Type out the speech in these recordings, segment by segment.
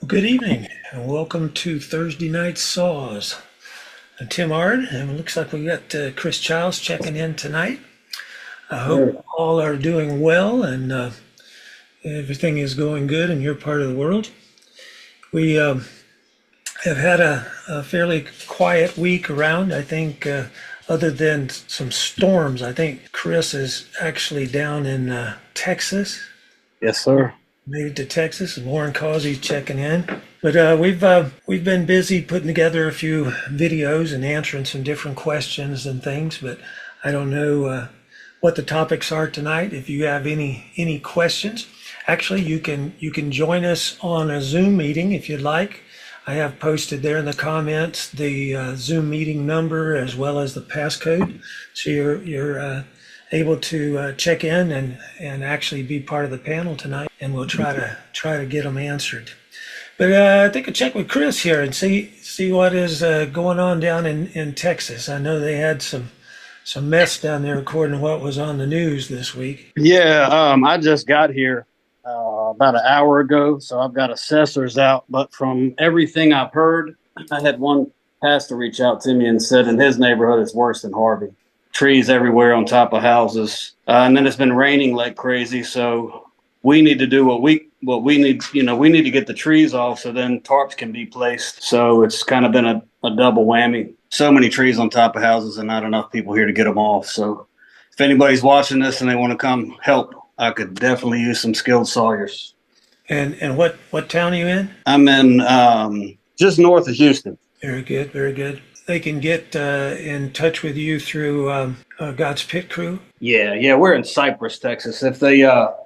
Good evening, and welcome to Thursday Night Saws. I'm Tim Ard, and it looks like we got Chris Chiles checking in tonight. I hope Sure. all are doing well and everything is going good in your part of the world. We have had a fairly quiet week around. I think, other than some storms, I think Chris is actually down in Texas. Yes, sir. Made it to Texas, and Warren Causey checking in. But we've been busy putting together a few videos and answering some different questions and things. But I don't know what the topics are tonight. If you have any questions, actually you can join us on a Zoom meeting if you'd like. I have posted there in the comments the Zoom meeting number as well as the passcode, so you're able to check in and actually be part of the panel tonight, and we'll try to get them answered. But I think I'll check with Chris here and see what is going on down in Texas. I know they had some mess down there according to what was on the news this week. Yeah, I just got here about an hour ago, so I've got assessors out. But from everything I've heard, I had one pastor reach out to me and said in his neighborhood it's worse than Harvey. Trees everywhere on top of houses, and then it's been raining like crazy. So we need to do what we need. We need to get the trees off so then tarps can be placed. So it's kind of been a double whammy. So many trees on top of houses and not enough people here to get them off. So if anybody's watching this and they want to come help, I could definitely use some skilled sawyers. And what town are you in? I'm in just north of Houston. Very good, very good. They can get in touch with you through God's Pit Crew. Yeah, we're in Cypress, Texas. If they go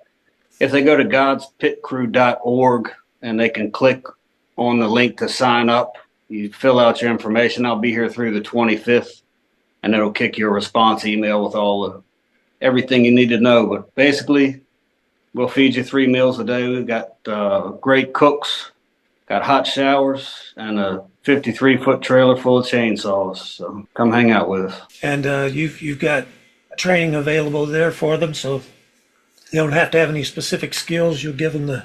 to godspitcrew.org and they can click on the link to sign up, you fill out your information. I'll be here through the 25th, and it'll kick you a response email with everything you need to know. But basically, we'll feed you 3 meals a day. We've got great cooks, got hot showers, and a 53-foot trailer full of chainsaws. So come hang out with us. And you've got training available there for them, so you don't have to have any specific skills. You'll give them the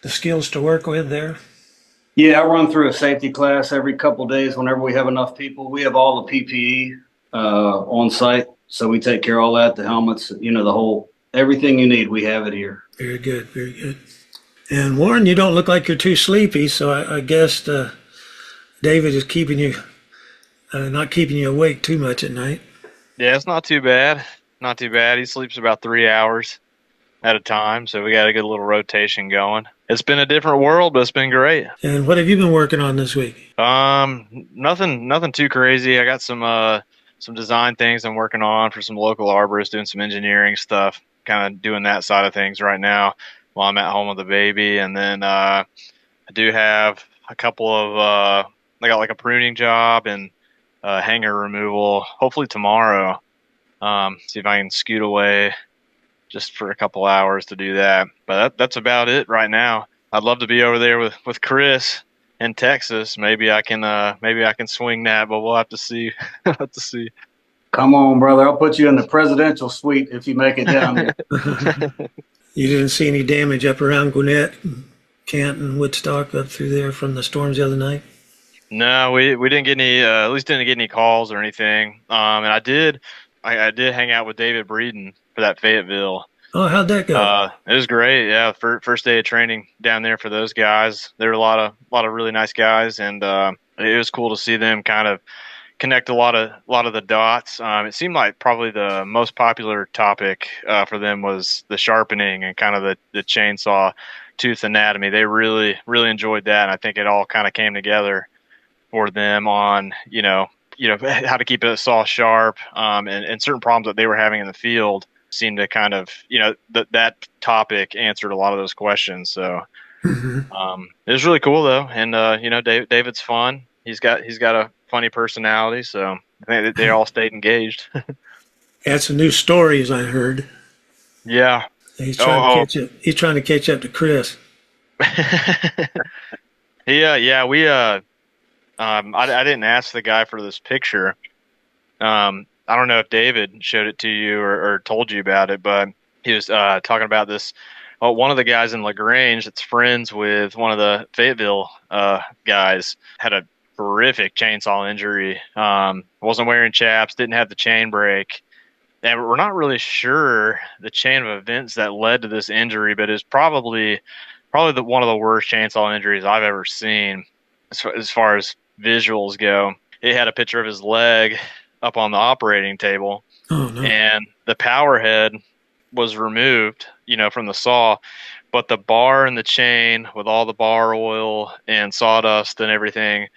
skills to work with there. Yeah, I run through a safety class every couple of days whenever we have enough people. We have all the PPE on site, so we take care of all that, the helmets, the whole, everything you need, we have it here. Very good, very good. And Warren, you don't look like you're too sleepy, so I guess David is keeping you, not keeping you awake too much at night. Yeah, it's not too bad. Not too bad. He sleeps about 3 hours at a time, so we got a good little rotation going. It's been a different world, but it's been great. And what have you been working on this week? Nothing too crazy. I got some design things I'm working on for some local arborists, doing some engineering stuff, kind of doing that side of things right now while I'm at home with the baby. And then I do have a couple of I got like a pruning job and hanger removal. Hopefully tomorrow. See if I can scoot away just for a couple hours to do that. But that's about it right now. I'd love to be over there with Chris in Texas. Maybe I can swing that, but we'll have to see. We'll have to see. Come on, brother. I'll put you in the presidential suite if you make it down here. You didn't see any damage up around Gwinnett, Canton, Woodstock, up through there from the storms the other night? No, we didn't get any. At least didn't get any calls or anything. And I did hang out with David Breeden for that Fayetteville. Oh, how'd that go? It was great. Yeah, first day of training down there for those guys. There were a lot of really nice guys, and it was cool to see them kind of connect a lot of the dots. It seemed like probably the most popular topic for them was the sharpening and kind of the chainsaw tooth anatomy. They really enjoyed that, and I think it all kind of came together for them on how to keep a saw sharp, and certain problems that they were having in the field seemed to kind of that topic answered a lot of those questions. So it was really cool though, and David's fun. He's got a funny personality, so I think that they all stayed engaged. Had some new stories I heard. Yeah. He's trying to catch up. He's trying to catch up to Chris. Yeah, we I didn't ask the guy for this picture. I don't know if David showed it to you or told you about it, but he was talking about this Well, one of the guys in LaGrange that's friends with one of the Fayetteville guys had a horrific chainsaw injury. Wasn't wearing chaps, didn't have the chain brake. And we're not really sure the chain of events that led to this injury, but it's probably one of the worst chainsaw injuries I've ever seen as far as visuals go. It had a picture of his leg up on the operating table, Oh, no. and the power head was removed, from the saw, but the bar and the chain with all the bar oil and sawdust and everything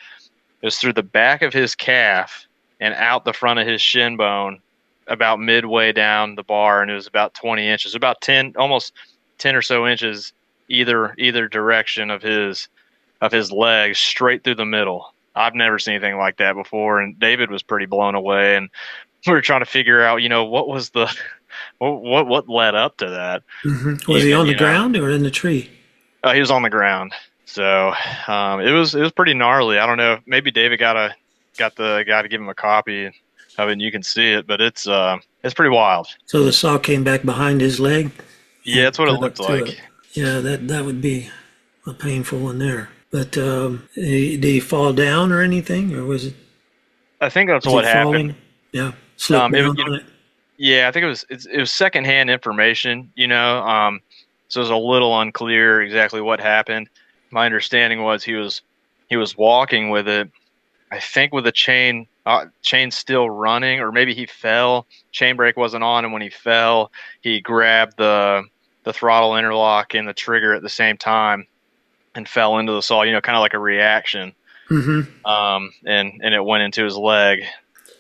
was through the back of his calf and out the front of his shin bone about midway down the bar, and it was about 20 inches, about 10, almost 10 or so inches either direction of his leg, straight through the middle. I've never seen anything like that before, and David was pretty blown away, and we were trying to figure out, what was what led up to that. Mm-hmm. Was he on the ground or in the tree? He was on the ground. So it was pretty gnarly. I don't know. Maybe David got the guy to give him a copy of it, and you can see it, but it's pretty wild. So the saw came back behind his leg? Yeah, that's what it looked like. It. Yeah, that would be a painful one there. But did he fall down or anything, or was it? I think that's what happened. Falling? Yeah, slipped down on it. Yeah, I think it was secondhand information, so it was a little unclear exactly what happened. My understanding was he was walking with it, I think with the chain still running, or maybe he fell. Chain brake wasn't on, and when he fell, he grabbed the throttle interlock and the trigger at the same time and fell into the saw, kind of like a reaction. Mm-hmm. And it went into his leg.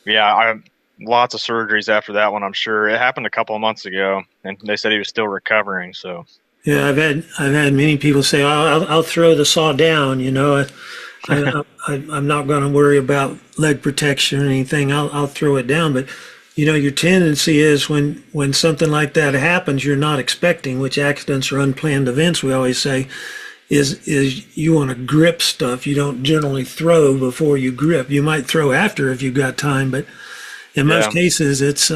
Yeah, lots of surgeries after that one, I'm sure. It happened a couple of months ago, and they said he was still recovering. So yeah, I've had many people say, I'll throw the saw down. I'm not going to worry about leg protection or anything. I'll throw it down. But your tendency is when something like that happens, you're not expecting, which accidents are unplanned events, we always say, is you want to grip stuff. You don't generally throw before you grip. You might throw after if you've got time, but in most cases, it's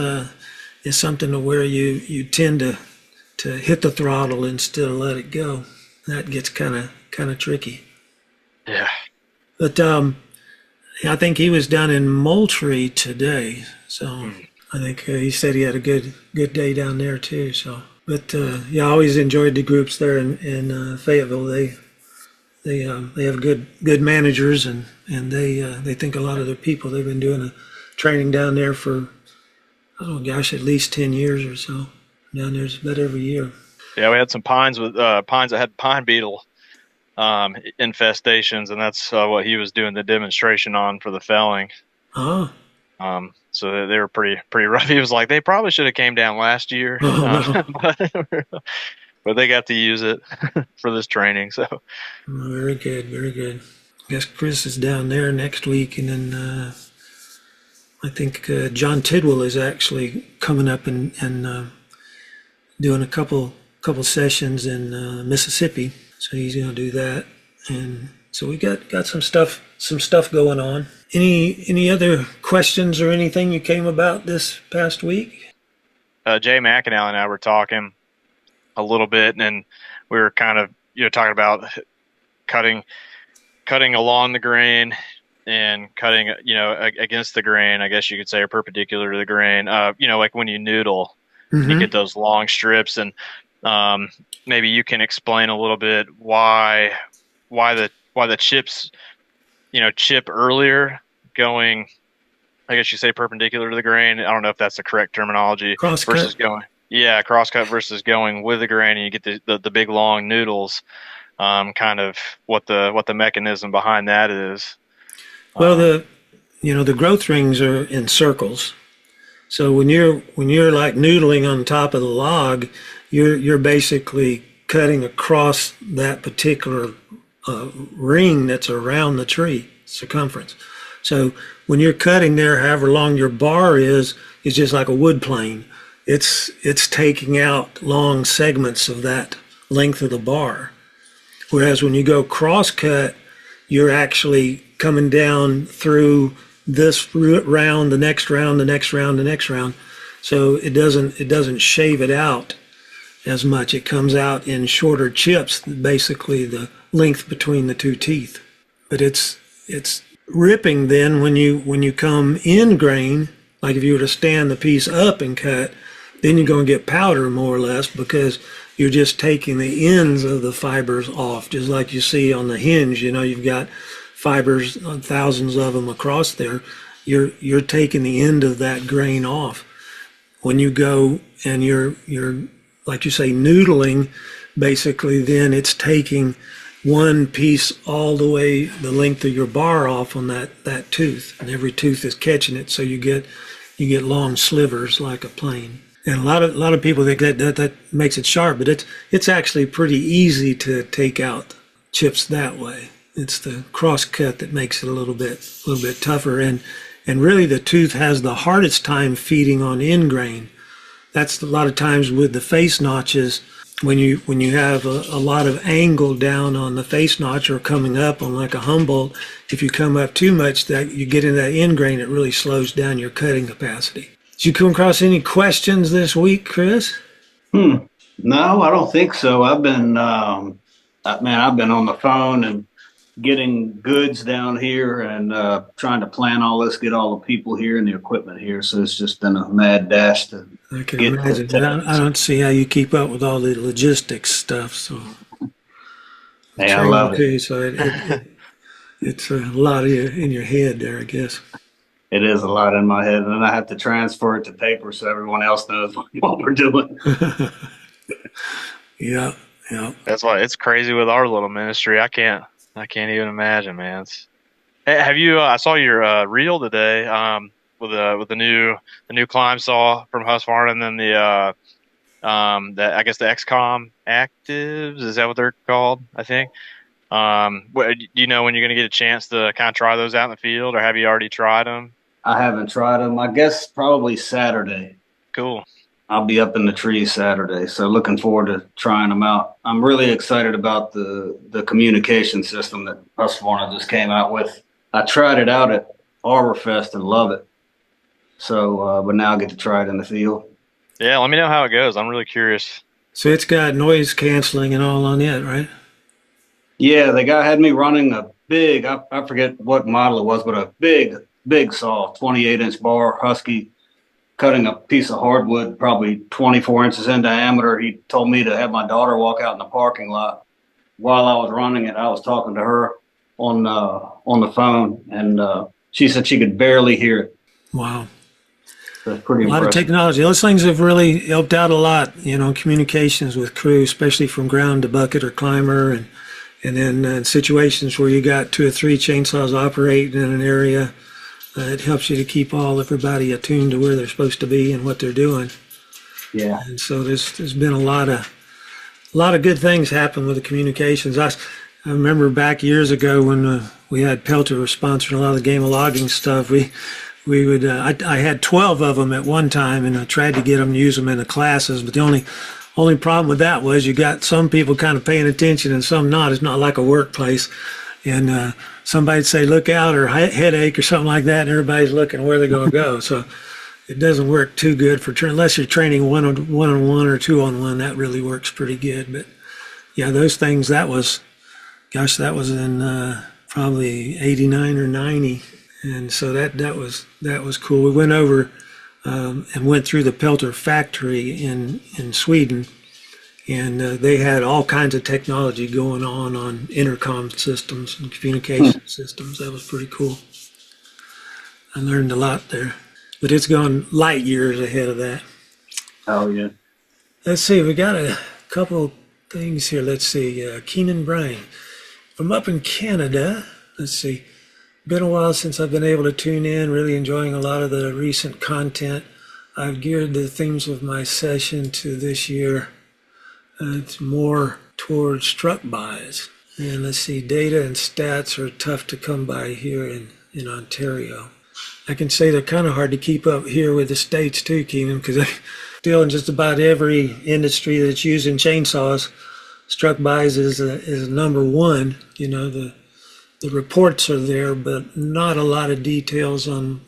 something to where you tend to hit the throttle instead of let it go. That gets kind of tricky. Yeah. But I think he was down in Moultrie today, so I think he said he had a good day down there too. So, but I always enjoyed the groups there in Fayetteville. They have good managers, and they think a lot of the people. They've been doing a training down there for, at least 10 years or so. Down there's about every year. Yeah, we had some pines that had pine beetle infestations, and that's what he was doing the demonstration on for the felling. Oh. So they were pretty rough. He was like, they probably should have came down last year, no. but they got to use it for this training. So very good, very good. I guess Chris is down there next week, and then I think John Tidwell is actually coming up and doing a couple sessions in Mississippi. So he's going to do that, and so we got some stuff going on. Any other questions or anything you came about this past week? Jay McAnally and I were talking a little bit, and we were kind of talking about cutting along the grain and cutting against the grain, I guess you could say, or perpendicular to the grain. Like when you noodle, you get those long strips, and maybe you can explain a little bit why the chips chip earlier, going, I guess you say, perpendicular to the grain. I don't know if that's the correct terminology. Cross-cut. Versus going, cross-cut versus going with the grain, and you get the big long noodles. Kind of what the mechanism behind that is. Well, the growth rings are in circles. So when you're like noodling on top of the log, you're basically cutting across that particular ring that's around the tree circumference. So when you're cutting there, however long your bar is just like a wood plane. It's taking out long segments of that length of the bar. Whereas when you go cross cut, you're actually coming down through this round, the next round, the next round, the next round. So it doesn't shave it out as much. It comes out in shorter chips, basically the length between the two teeth. But it's ripping then when you come in grain, like if you were to stand the piece up and cut, then you're going to get powder more or less because you're just taking the ends of the fibers off, just like you see on the hinge. You've got fibers, thousands of them across there. You're taking the end of that grain off. When you go and you're like you say noodling, basically then it's taking one piece all the way the length of your bar off on that tooth, and every tooth is catching it, so you get long slivers like a plane. And a lot of people think that makes it sharp, but it's actually pretty easy to take out chips that way. It's the cross cut that makes it a little bit tougher, and really the tooth has the hardest time feeding on end grain. That's a lot of times with the face notches, when you have a lot of angle down on the face notch or coming up on like a Humboldt. If you come up too much, that you get into that end grain, it really slows down your cutting capacity. Did you come across any questions this week, Chris? No, I don't think so. I've been on the phone and getting goods down here and trying to plan all this, get all the people here and the equipment here. So it's just been a mad dash to I can get imagine. I don't see how you keep up with all the logistics stuff. So, Hey, I love too, it. so it's a lot in your head there, I guess. It is a lot in my head, and then I have to transfer it to paper so everyone else knows what we're doing. Yeah. That's why it's crazy with our little ministry. I can't even imagine, man. Hey, have you? I saw your reel today with the new climb saw from Husqvarna, and then the I guess the XCOM Actives. Is that what they're called? I think. Do you know when you're going to get a chance to kind of try those out in the field, or have you already tried them? I haven't tried them. I guess probably Saturday. Cool. I'll be up in the trees Saturday, so looking forward to trying them out. I'm really excited about the communication system that Husqvarna just came out with. I tried it out at Arborfest and love it. So, but now I get to try it in the field. Yeah, let me know how it goes. I'm really curious. So it's got noise canceling and all on it, right? Yeah, the guy had me running a big, I forget what model it was, but a big saw, 28-inch bar, Husky, cutting a piece of hardwood, probably 24 inches in diameter. He told me to have my daughter walk out in the parking lot. While I was running it, I was talking to her on the phone, and she said she could barely hear it. Wow. That's pretty A lot of impressive. technology. Those things have really helped out a lot, communications with crew, especially from ground to bucket or climber, and then in situations where you got 2 or 3 chainsaws operating in an area. It helps you to keep everybody attuned to where they're supposed to be and what they're doing. Yeah. And so there's been a lot of good things happen with the communications. I remember back years ago when we had Pelter sponsoring a lot of the game of logging stuff. We would I had 12 of them at one time, and I tried to get them to use them in the classes. But the only problem with that was you got some people kind of paying attention and some not. It's not like a workplace. And somebody'd say, look out, or headache or something like that, and everybody's looking where they're going to go. So it doesn't work too good unless you're training one-on-one or two-on-one. That really works pretty good. But yeah, those things, that was in probably 89 or 90. And so that was cool. We went over and went through the Pelter factory in Sweden. And they had all kinds of technology going on intercom systems and communication systems. That was pretty cool. I learned a lot there. But it's gone light years ahead of that. Oh, yeah. Let's see, we got a couple things here. Let's see, Keenan Bryan from up in Canada. Let's see, been a while since I've been able to tune in, really enjoying a lot of the recent content. I've geared the themes of my session to this year. It's more towards struck buys. And let's see, data and stats are tough to come by here in Ontario. I can say they're kind of hard to keep up here with the States too, Keenan, because still in just about every industry that's using chainsaws, struck buys is number one. The reports are there, but not a lot of details on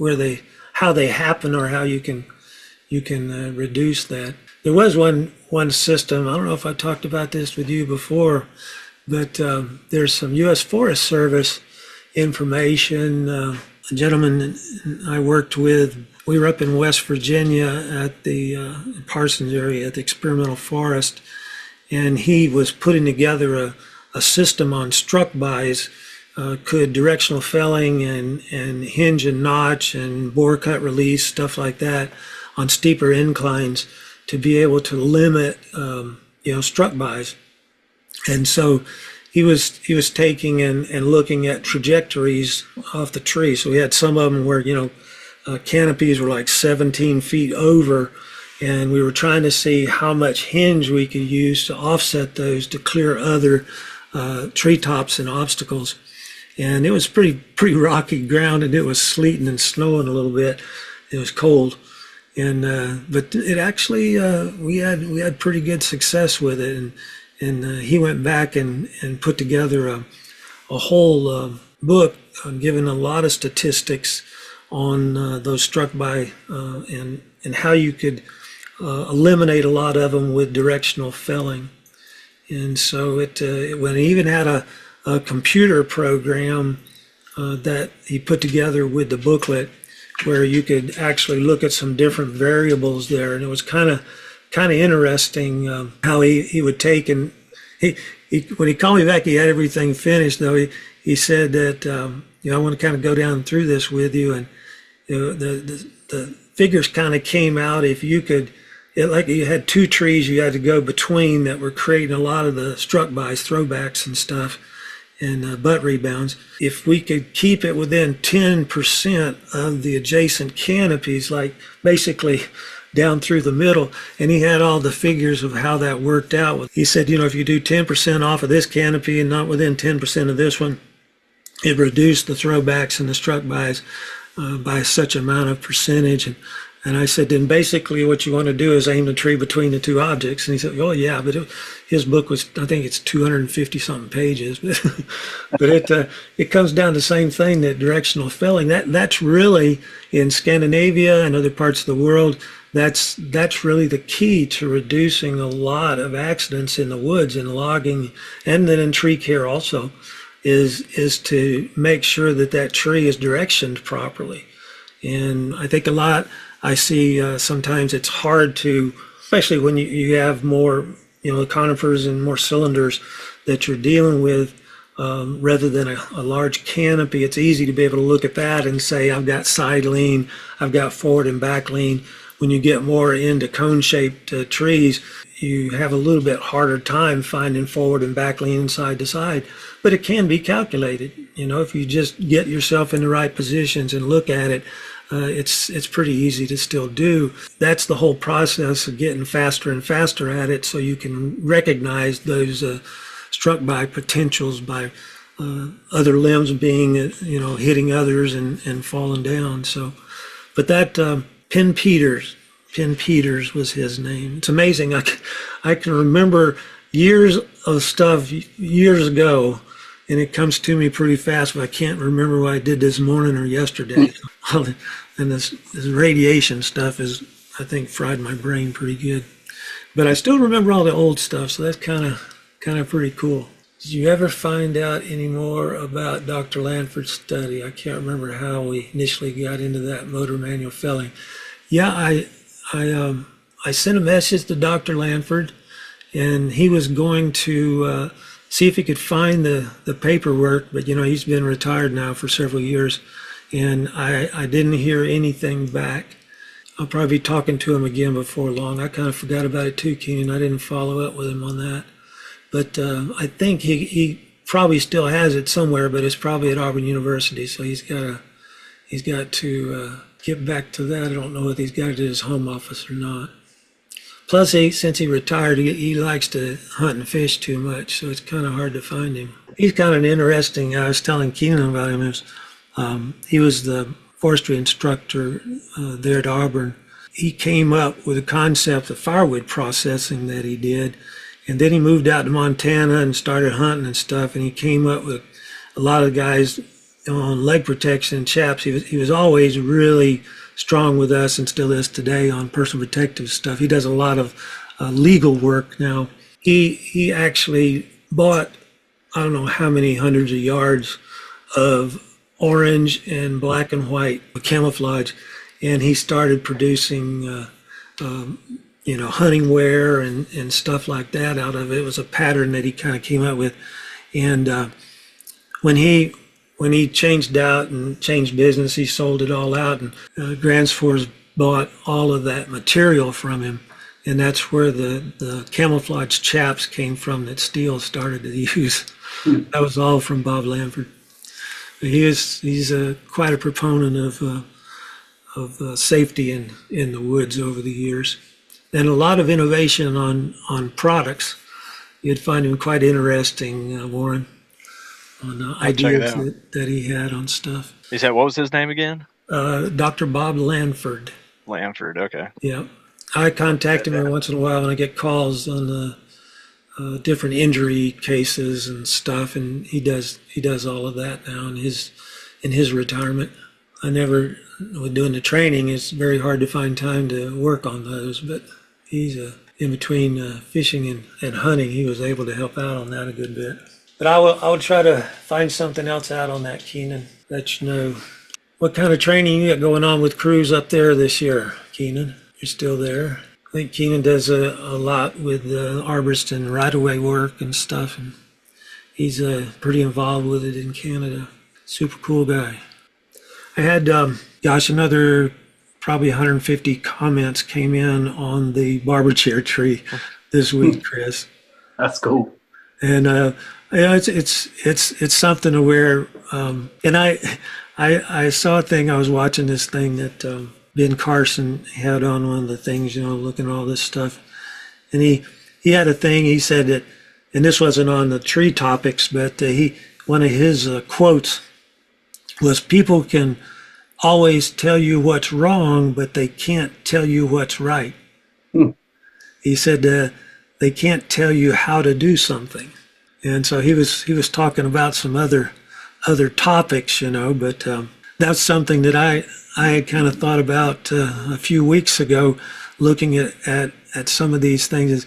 how they happen or how you can reduce that. There was one system. I don't know if I talked about this with you before, but there's some U.S. Forest Service information. A gentleman I worked with, we were up in West Virginia at the Parsons area at the experimental forest, and he was putting together a system on struck bys, could directional felling and hinge and notch and bore cut release, stuff like that, on steeper inclines to be able to limit, struck bys. And so he was taking and looking at trajectories off the tree. So we had some of them where, canopies were like 17 feet over, and we were trying to see how much hinge we could use to offset those to clear other treetops and obstacles. And it was pretty rocky ground, and it was sleeting and snowing a little bit. It was cold, and but it actually we had pretty good success with it. And he went back and put together a whole book giving a lot of statistics on those struck by and how you could eliminate a lot of them with directional felling. And so it even had a computer program that he put together with the booklet where you could actually look at some different variables there. And it was kind of interesting how he would take, and he when he called me back, he had everything finished, though. He said that, I want to kind of go down through this with you. And the figures kind of came out. If you could, like you had two trees you had to go between that were creating a lot of the struck bys, throwbacks and stuff, and butt rebounds. If we could keep it within 10% of the adjacent canopies, like basically down through the middle, and he had all the figures of how that worked out. He said, if you do 10% off of this canopy and not within 10% of this one, it reduced the throwbacks and the struck bys by such amount of percentage. And I said, then basically what you want to do is aim the tree between the two objects. And he said, oh yeah, but his book was, I think it's 250 something pages, but it comes down to the same thing, that directional felling. That's really, in Scandinavia and other parts of the world, that's really the key to reducing a lot of accidents in the woods and logging, and then in tree care also, is to make sure that tree is directioned properly. And I think I see sometimes it's hard to, especially when you have more, conifers and more cylinders that you're dealing with, rather than a large canopy. It's easy to be able to look at that and say, I've got side lean, I've got forward and back lean. When you get more into cone-shaped trees, you have a little bit harder time finding forward and back lean side to side. But it can be calculated. If you just get yourself in the right positions and look at it, it's pretty easy to still do. That's the whole process of getting faster and faster at it, so you can recognize those struck by potentials by other limbs being, hitting others and falling down. So, but that Penn Peters was his name. It's amazing. I can remember years of stuff years ago, and it comes to me pretty fast, but I can't remember what I did this morning or yesterday. And this radiation stuff is, I think, fried my brain pretty good. But I still remember all the old stuff, so that's kind of pretty cool. Did you ever find out any more about Dr. Lanford's study? I can't remember how we initially got into that motor manual felling. Yeah, I sent a message to Dr. Lanford, and he was going to see if he could find the paperwork, but he's been retired now for several years, and I didn't hear anything back. I'll probably be talking to him again before long. I kind of forgot about it too, Keenan. I didn't follow up with him on that. But I think he probably still has it somewhere, but it's probably at Auburn University, so he's got to get back to that. I don't know if he's got it at his home office or not. Plus, since he retired, he likes to hunt and fish too much, so it's kind of hard to find him. He's kind of interesting. I was telling Keenan about him. He was the forestry instructor there at Auburn. He came up with a concept of firewood processing that he did, and then he moved out to Montana and started hunting and stuff, and he came up with a lot of guys on leg protection and chaps. He was always really strong with us and still is today on personal protective stuff. He does a lot of legal work now. He actually bought, I don't know how many hundreds of yards of orange and black and white camouflage, and he started producing hunting wear and stuff like that out of it. It was a pattern that he kind of came up with. And when he changed out and changed business, he sold it all out, and Grants Force bought all of that material from him. And that's where the camouflage chaps came from that Steele started to use. That was all from Bob Lanford. He's quite a proponent of safety in the woods over the years, and a lot of innovation on products. You'd find him quite interesting, Warren, on ideas that he had on stuff. He said, what was his name again? Dr. Bob Lanford. Lanford, okay. Yeah. I contact him every once in a while when I get calls on the different injury cases and stuff, and he does all of that now in his retirement. With doing the training, it's very hard to find time to work on those, but he's in between fishing and hunting, he was able to help out on that a good bit. But I will try to find something else out on that, Keenan. Let you know what kind of training you got going on with crews up there this year, Keenan. You're still there. I think Keenan does a lot with arborist and right-of-way work and stuff, and he's pretty involved with it in Canada. Super cool guy. I had, another probably 150 comments came in on the barber chair tree this week, Chris. That's cool. And it's something to where, and I saw a thing. I was watching this thing that Ben Carson had on one of the things, looking at all this stuff, and he had a thing. He said that, and this wasn't on the tree topics, but one of his quotes was, "People can always tell you what's wrong, but they can't tell you what's right." He said they can't tell you how to do something. And so he was talking about some other topics, but that's something that I had kind of thought about a few weeks ago, looking at some of these things.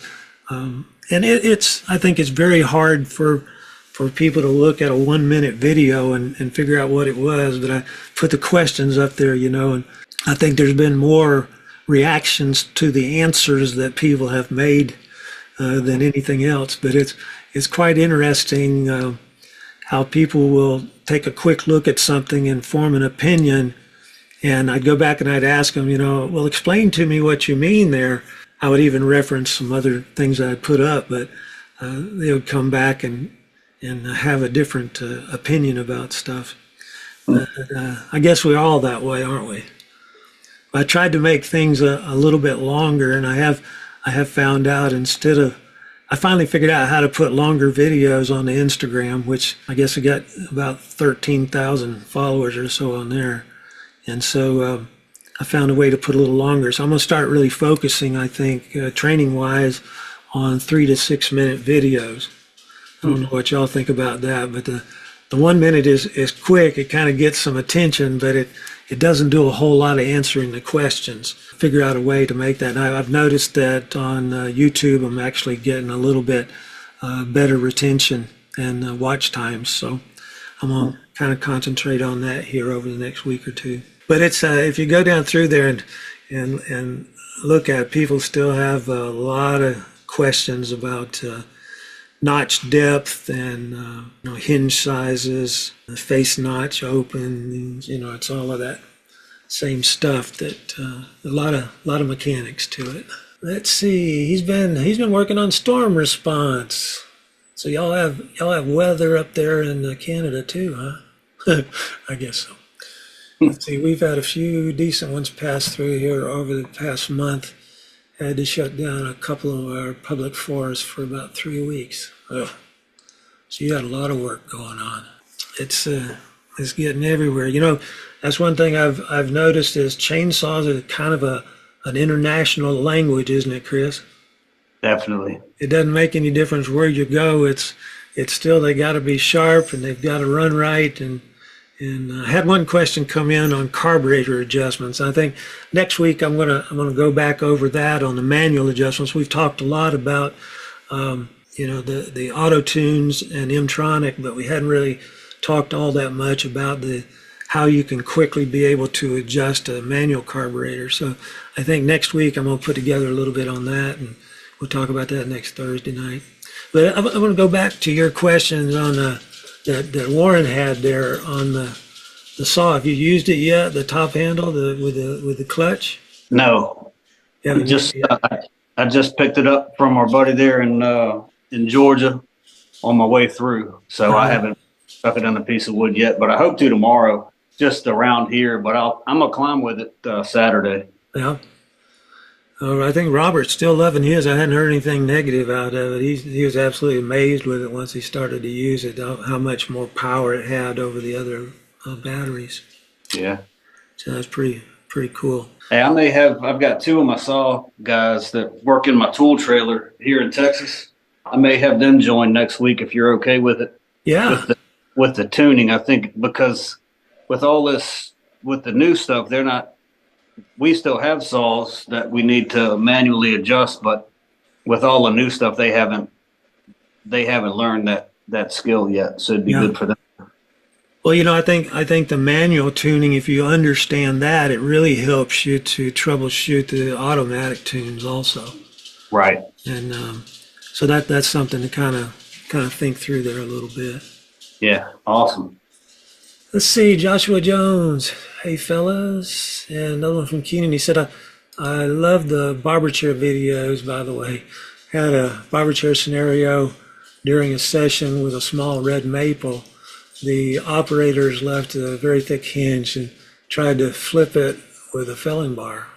And I think it's very hard for people to look at a 1-minute video and figure out what it was. But I put the questions up there, and I think there's been more reactions to the answers that people have made than anything else. But it's quite interesting how people will take a quick look at something and form an opinion. And I'd go back and I'd ask them, well, explain to me what you mean there. I would even reference some other things I'd put up, but they would come back and have a different opinion about stuff. But I guess we're all that way, aren't we? I tried to make things a little bit longer, and I have found out I finally figured out how to put longer videos on the Instagram, which I guess I got about 13,000 followers or so on there. And so I found a way to put a little longer. So I'm going to start really focusing, I think, training-wise, on 3 to 6 minute videos. I don't know what y'all think about that, but the 1 minute is quick. It kind of gets some attention, but it doesn't do a whole lot of answering the questions. Figure out a way to make that. Now, I've noticed that on YouTube, I'm actually getting a little bit better retention and watch times. So I'm going to kind of concentrate on that here over the next week or two. But it's if you go down through there and look at it, people still have a lot of questions about notch depth and hinge sizes, face notch open. It's all of that same stuff. That a lot of mechanics to it. Let's see. He's been working on storm response. So y'all have weather up there in Canada too, huh? I guess so. Let's see. We've had a few decent ones pass through here over the past month. Had to shut down a couple of our public forests for about 3 weeks. Ugh. So you had a lot of work going on. It's getting everywhere. That's one thing I've noticed is chainsaws are kind of an international language, isn't it, Chris? Definitely. It doesn't make any difference where you go. It's still, they got to be sharp and they've got to run right, and And I had one question come in on carburetor adjustments. I think next week I'm gonna go back over that on the manual adjustments. We've talked a lot about the auto tunes and M-tronic, but we hadn't really talked all that much about how you can quickly be able to adjust a manual carburetor. So I think next week I'm gonna put together a little bit on that, and we'll talk about that next Thursday night. But I'm gonna go back to your questions on that Warren had there on the saw. Have you used it yet? The top handle, with the clutch? No, You haven't used just it yet? I just picked it up from our buddy there in Georgia on my way through. So I haven't stuck it in a piece of wood yet, but I hope to tomorrow, just around here. But I'm gonna climb with it Saturday. Yeah. I think Robert's still loving his. I hadn't heard anything negative out of it. He was absolutely amazed with it once he started to use it, how much more power it had over the other batteries. Yeah. So that's pretty cool. Hey, I've got two of my saw guys that work in my tool trailer here in Texas. I may have them join next week if you're okay with it. Yeah. With the tuning, I think, because with all this, with the new stuff, we still have saws that we need to manually adjust, but with all the new stuff, they haven't learned that skill yet. So it'd be good for them. Well, I think the manual tuning, if you understand that, it really helps you to troubleshoot the automatic tunes also. Right. And so that's something to kind of think through there a little bit. Yeah. Awesome. Let's see, Joshua Jones. Hey, fellas. And another one from Keenan. He said, I love the barber chair videos, by the way. Had a barber chair scenario during a session with a small red maple. The operators left a very thick hinge and tried to flip it with a felling bar.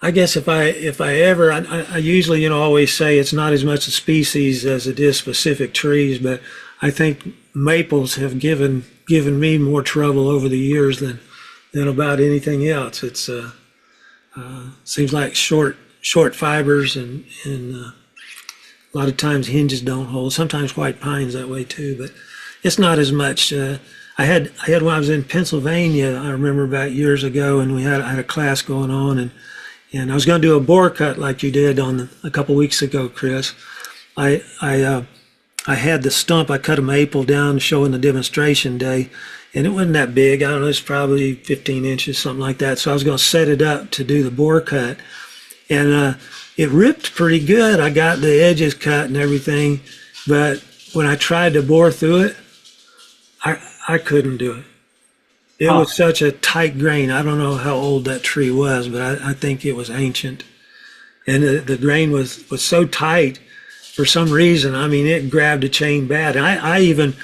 I guess if I ever, I usually, always say it's not as much a species as it is specific trees, but I think maples have given me more trouble over the years than about anything else. It's seems like short fibers and a lot of times hinges don't hold. Sometimes white pine's that way too, but it's not as much. I had when I was in Pennsylvania, I remember about years ago, and I had a class going on, and I was going to do a bore cut like you did a couple weeks ago, Chris. I had the stump. I cut a maple down showing the demonstration day, and it wasn't that big. I don't know, it's probably 15 inches, something like that. So I was going to set it up to do the bore cut, and it ripped pretty good. I got the edges cut and everything, but when I tried to bore through it, I couldn't do it. It was such a tight grain. I don't know how old that tree was, but I think it was ancient. And the grain was so tight for some reason. I mean, it grabbed the chain bad. And I even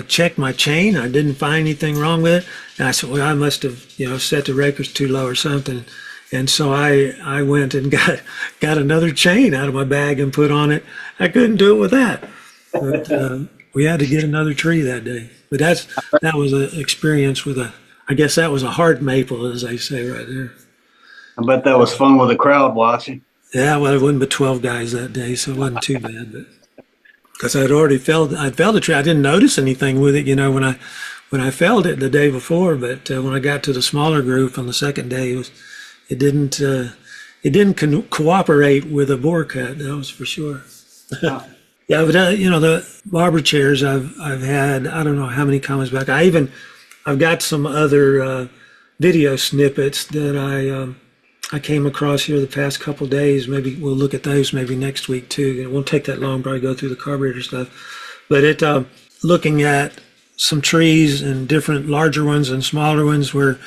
checked my chain. I didn't find anything wrong with it. And I said, well, I must have, set the records too low or something. And so I went and got another chain out of my bag and put on it. I couldn't do it with that. But we had to get another tree that day. But that was an experience I guess that was a hard maple, as they say right there. I bet that was fun with the crowd watching. Yeah, well, it wasn't but 12 guys that day, so it wasn't too bad. But because I'd felled the tree, I didn't notice anything with it, when I felled it the day before. But when I got to the smaller group on the second day, it didn't cooperate with a bore cut. That was for sure. Yeah, but the barber chairs I've had, I don't know how many comments back. I've got some other video snippets that I came across here the past couple of days. Maybe we'll look at those maybe next week too. It won't take that long, probably go through the carburetor stuff. But looking at some trees and different larger ones and smaller ones where,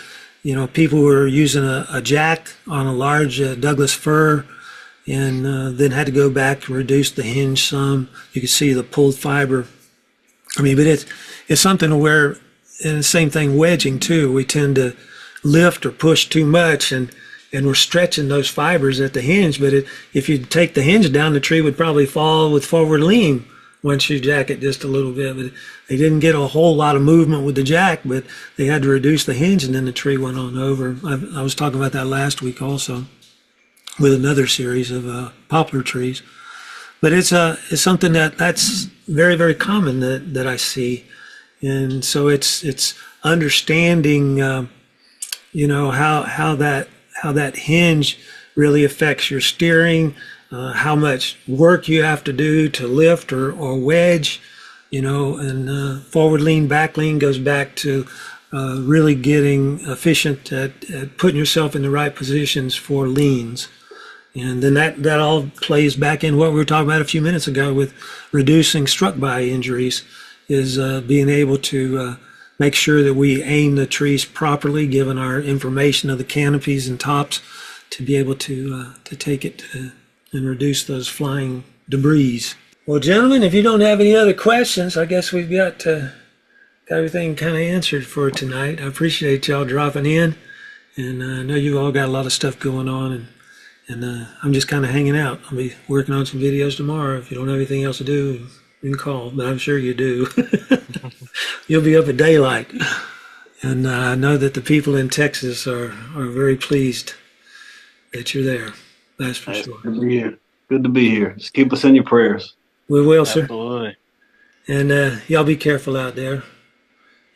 people were using a jack on a large Douglas fir, and then had to go back and reduce the hinge some. You can see the pulled fiber. I mean, but it's something where, and the same thing wedging too. We tend to lift or push too much, and we're stretching those fibers at the hinge. But if you take the hinge down, the tree would probably fall with forward lean once you jack it just a little bit. But they didn't get a whole lot of movement with the jack, but they had to reduce the hinge, and then the tree went on over. I was talking about that last week also, with another series of poplar trees. But it's something that's very, very common that I see. And so it's understanding, how that hinge really affects your steering, how much work you have to do to lift or wedge, and forward lean, back lean goes back to really getting efficient at putting yourself in the right positions for leans. And then that all plays back in what we were talking about a few minutes ago with reducing struck by injuries, is being able to make sure that we aim the trees properly, given our information of the canopies and tops, to be able to take it and reduce those flying debris. Well, gentlemen, if you don't have any other questions, I guess we've got everything kind of answered for tonight. I appreciate y'all dropping in, and I know you all got a lot of stuff going on, and I'm just kind of hanging out. I'll be working on some videos tomorrow. If you don't have anything else to do, you can call, but I'm sure you do. You'll be up at daylight. And I know that the people in Texas are very pleased that you're there. That's for sure. Good to be here. Good to be here. Just keep us in your prayers. We will, sir. Absolutely. And y'all be careful out there.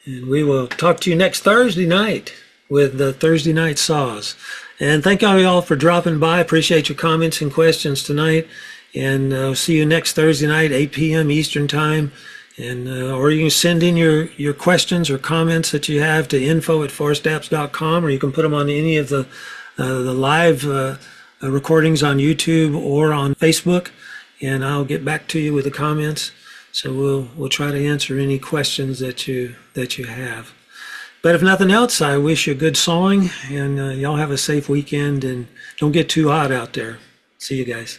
And we will talk to you next Thursday night with the Thursday Night Saws. And thank all for dropping by. Appreciate your comments and questions tonight. And see you next Thursday night, 8 p.m. Eastern Time. And or you can send in your questions or comments that you have to info@forestapps.com, or you can put them on any of the live recordings on YouTube or on Facebook, and I'll get back to you with the comments. So we'll try to answer any questions that you have. But if nothing else, I wish you a good sawing, and y'all have a safe weekend, and don't get too hot out there. See you guys.